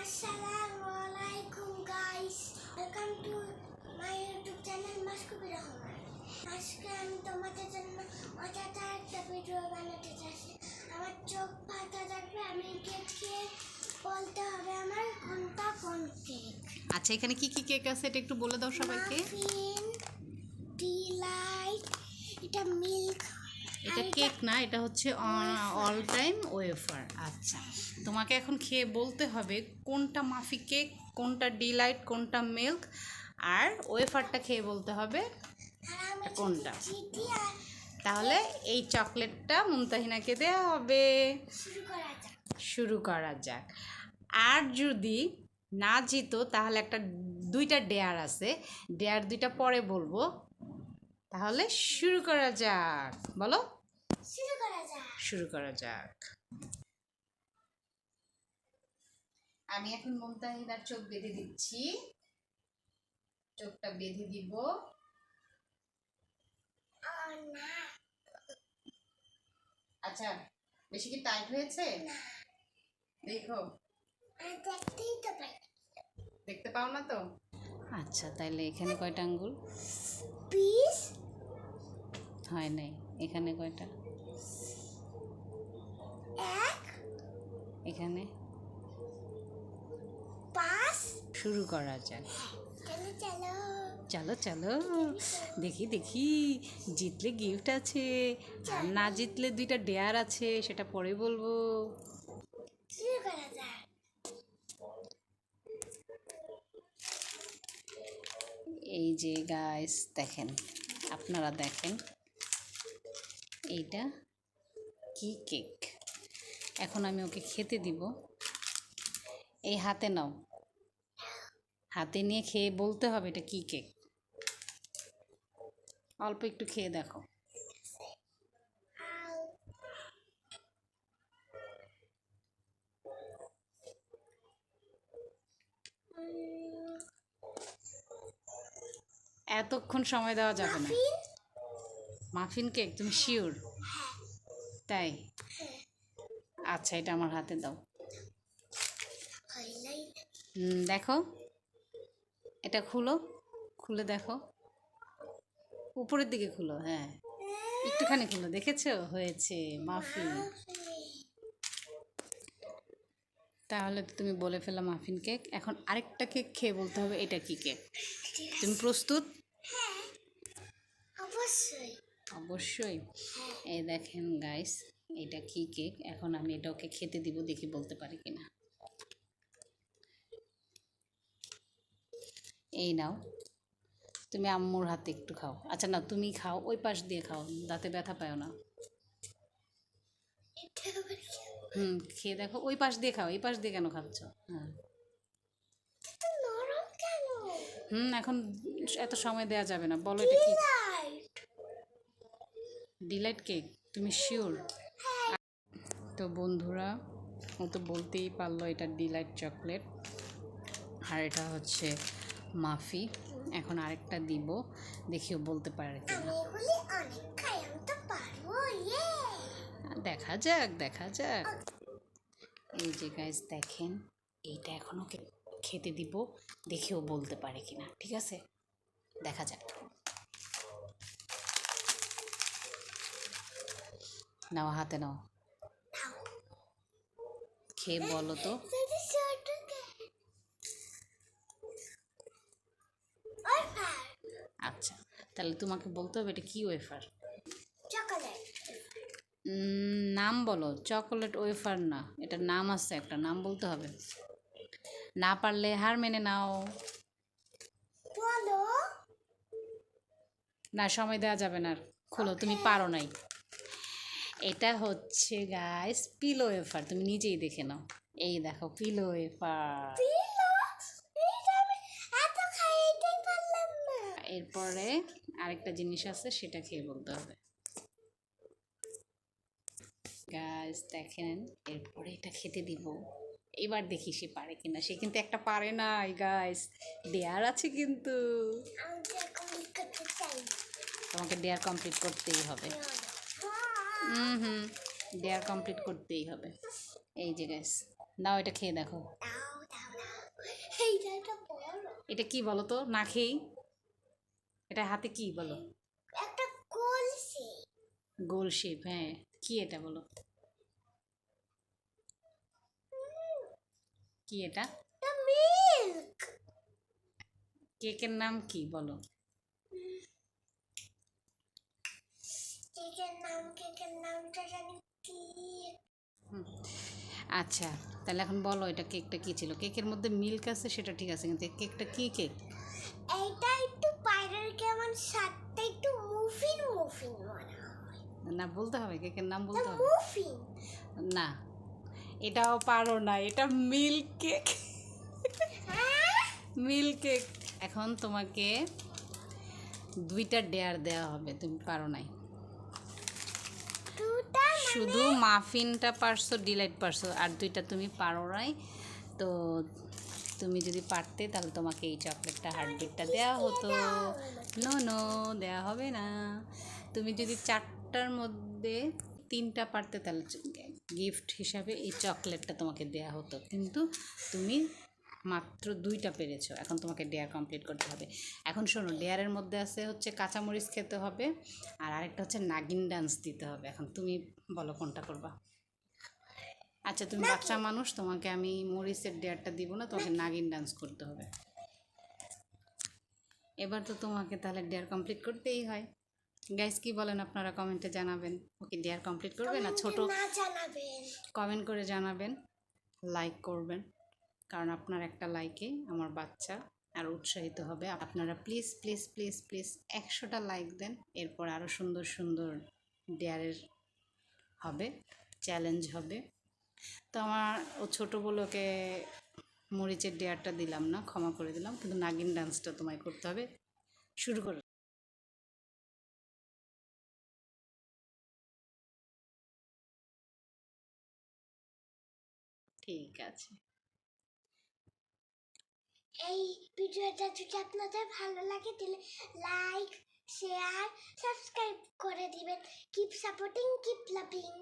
Assalamualaikum guys, welcome to my YouTube channel Maskubi Rahman. আজকে আমি তোমাদের জন্য মজাদার একটা ভিডিও বানাতে চাচ্ছি। আমার চোখ ফাটা থাকবে, আমি কেক খেয়ে বলতে হবে আমার কোনটা কোন কেক। আচ্ছা, এখানে কি কি কেক আছে এটা একটু বলে দাও সবাইকে। মাফিন, ডিলাইট, এটা মিল্ক। এটা কেক না, এটা হচ্ছে অল টাইম ওয়েফার। আচ্ছা, তোমাকে এখন খেয়ে বলতে হবে কোনটা মাফি কেক, কোনটা ডিলাইট, কোনটা মিল্ক, আর ওয়েফারটা খেয়ে বলতে হবে কোনটা। তাহলে এই চকলেটটা মুমতাহিনাকে দেওয়া হবে। শুরু করা যাক। আর যদি না জিতো তাহলে দুইটা ডেয়ার আছে, ডেয়ার দুইটা পরে বলবো। তাহলে শুরু করা যাক। বলো শুরু করা যাক। আমি এখন মুমতাহিনার চোখ বেঁধে দিচ্ছি। চোখটা বেঁধে দিব। আচ্ছা, বেশি কি টাইট হয়েছে? দেখো, দেখতে পাও না তো? আচ্ছা, তাইলে এখানে কয়টা আঙ্গুল? পিস হয় নাই। এখানে কয়টা? এক, এখানে পাঁচ। শুরু করা যাক। চলো চলো, দেখি দেখি, জিতলে গিফট আছে, আর না জিতলে দুইটা ডেয়ার আছে, সেটা পরে বলবো। শুরু করা যাক। এই যে গাইস দেখেন, আপনারা দেখেন এইটা কি কেক। এখন আমি ওকে খেতে দিব। এই হাতে নাও, হাতে নিয়ে খেয়ে বলতে হবে এটা কি কেক। অল্প একটু খেয়ে দেখো। এতক্ষণ সময় দেওয়া যাবে না। Muffin cake? তুমি শিওর? তাই? আচ্ছা, এটা আমার হাতে দাও। দেখো, এটা খুলো, খুলে দেখো, উপরের দিকে খুলো। হ্যাঁ, একটুখানি খুলো। দেখেছো? হয়েছে মাফিন। তাহলে তুমি বলে ফেলো মাফিন কেক। এখন আরেকটা কেক খেয়ে বলতে হবে এটা কি কেক। তুমি প্রস্তুত? অবশ্যই অবশ্যই। এই দেখেন গাইস, এটা কি কেক। এখন আমি এটা ওকে খেতে দিব, দেখি বলতে পারি কিনা। এই নাও, তুমি আম্মুর হাতে একটু খাও। আচ্ছা না, তুমি খাও, ওই পাশ দিয়ে খাও, দাঁতে ব্যথা পাও না। খেয়ে দেখো, ওই পাশ দিয়ে খাও, এই পাশ দিয়ে কেন খাচ্ছ? হ্যাঁ, এখন এত সময় দেওয়া যাবে না। বলো এটা কি? Deloitte cake? তুমি শিওর? তো বন্ধুরা, ও তো বলতেই পারলো এটা ডিলাইট চকলেট, আর এটা হচ্ছে মাফি। এখন আরেকটা দিব, দেখিও বলতে পারে কিনা। দেখা যাক, দেখা যাক। এই যে গাইস দেখেন, এইটা এখন ওকে খেতে দিব, দেখেও বলতে পারে কিনা। ঠিক আছে, দেখা যাক। নাও, হাতে নাও, খেয়ে বলো তো। আচ্ছা, তাহলে তোমাকে বলতে হবে এটা কি ওয়েফার। নাম বলো। চকোলেট ওয়েফার না, এটার নাম আছে, একটা নাম বলতে হবে। না পারলে হার মেনে নাও। না, সময় দেওয়া যাবে না। খোলো, তুমি পারো নাই। এটা হচ্ছে গাইস পিলো ওয়েফার। তুমি নিজেই দেখে নাও। এই দেখো, পিলো ওয়েফার। এরপরে আরেকটা জিনিস আছে, সেটা খেয়ে বলতে হবে। গাইস দেখেন, এরপরে এটা খেতে দিব। এবার দেখি সে পারে কিনা। সে কিন্তু একটা পারে না গাইস, ডেয়ার আছে কিন্তু। তোমাকে ডেয়ার কমপ্লিট করতেই হবে। ডেয়ার কমপ্লিট করতেই হবে। এই যে গাইস, নাও এটা খেয়ে দেখো। এইটা একটা বড় এটা কি বলো তো, না খেয়েই? এটা হাতে কি বলো? একটা কলসি। গোল শেপ, হ্যাঁ। কি এটা বলো? কি এটা? এটা মিল্ক। কেকের নাম কি বলো? কেকের নামটা জানি কি। আচ্ছা, তাহলে এখন বলো এটা কেকটা কি ছিল? কেকের মধ্যে মিল্ক আছে সেটা ঠিক আছে, কিন্তু কেকটা কি কেক? এইটা একটু পায়রার কেমন স্বাদটা একটু মুফিন মুফিন মনে হয়। না, বলতে হবে, কেকের নাম বলতে হবে। মুফিন। না, এটাও পারো না, এটা মিল্ক কেক। Milk cake. এখন তোমাকে 2টা ডেয়ার দেওয়া হবে, তুমি পারো নাই। দুটা শুধু মাফিনটা পারছো, ডিলাইট পারছো, আর 2টা তুমি পারো নাই। তো তুমি যদি পারতে তাহলে তোমাকে এই চকলেটটা হার্টবিটটা দেওয়া হতো। নো নো, দেওয়া হবে না। তুমি যদি 4টার মধ্যে 3টা পারতে তাহলে গিফট হিসাবে এই চকলেটটা তোমাকে দেওয়া হতো, কিন্তু তুমি মাত্র 2টা পেরেছো। এখন তোমাকে ডেয়ার কমপ্লিট করতে হবে। এখন শোনো, ডেয়ারের মধ্যে আছে হচ্ছে কাঁচামরিচ খেতে হবে, আর আরেকটা হচ্ছে নাগিন ডান্স দিতে হবে। এখন তুমি বলো কোনটা করবা? আচ্ছা, তুমি বাচ্চা মানুষ, তোমাকে আমি মরিচের ডেয়ারটা দিব না, তোমাকে নাগিন ডান্স করতে হবে। এবার তো তোমাকে তাহলে ডেয়ার কমপ্লিট করতেই হয়। গাইস, কি বলেন আপনারা? কমেন্টে জানাবেন। ওকে, ডেয়ার কমপ্লিট করবে না? ছোট না জানাবেন। কমেন্ট করে জানাবেন, লাইক করবেন, কারণ আপনার একটা লাইকে আমার বাচ্চা আর উৎসাহিত হবে। আপনারা প্লিজ প্লিজ প্লিজ প্লিজ 100টা লাইক দেন, এরপর আরও সুন্দর সুন্দর ডেয়ারের হবে, চ্যালেঞ্জ হবে। তো আমার ও ছোটো বলে ওকে মরিচের ডেয়ারটা দিলাম না, ক্ষমা করে দিলাম, কিন্তু নাগিন ডান্সটা তোমায় করতে হবে। শুরু করো। ঠিক আছে। এই ভিডিওটা যদি আপনাদের ভালো লাগে তাহলে লাইক শেয়ার সাবস্ক্রাইব করে দিবেন। Keep supporting, keep loving.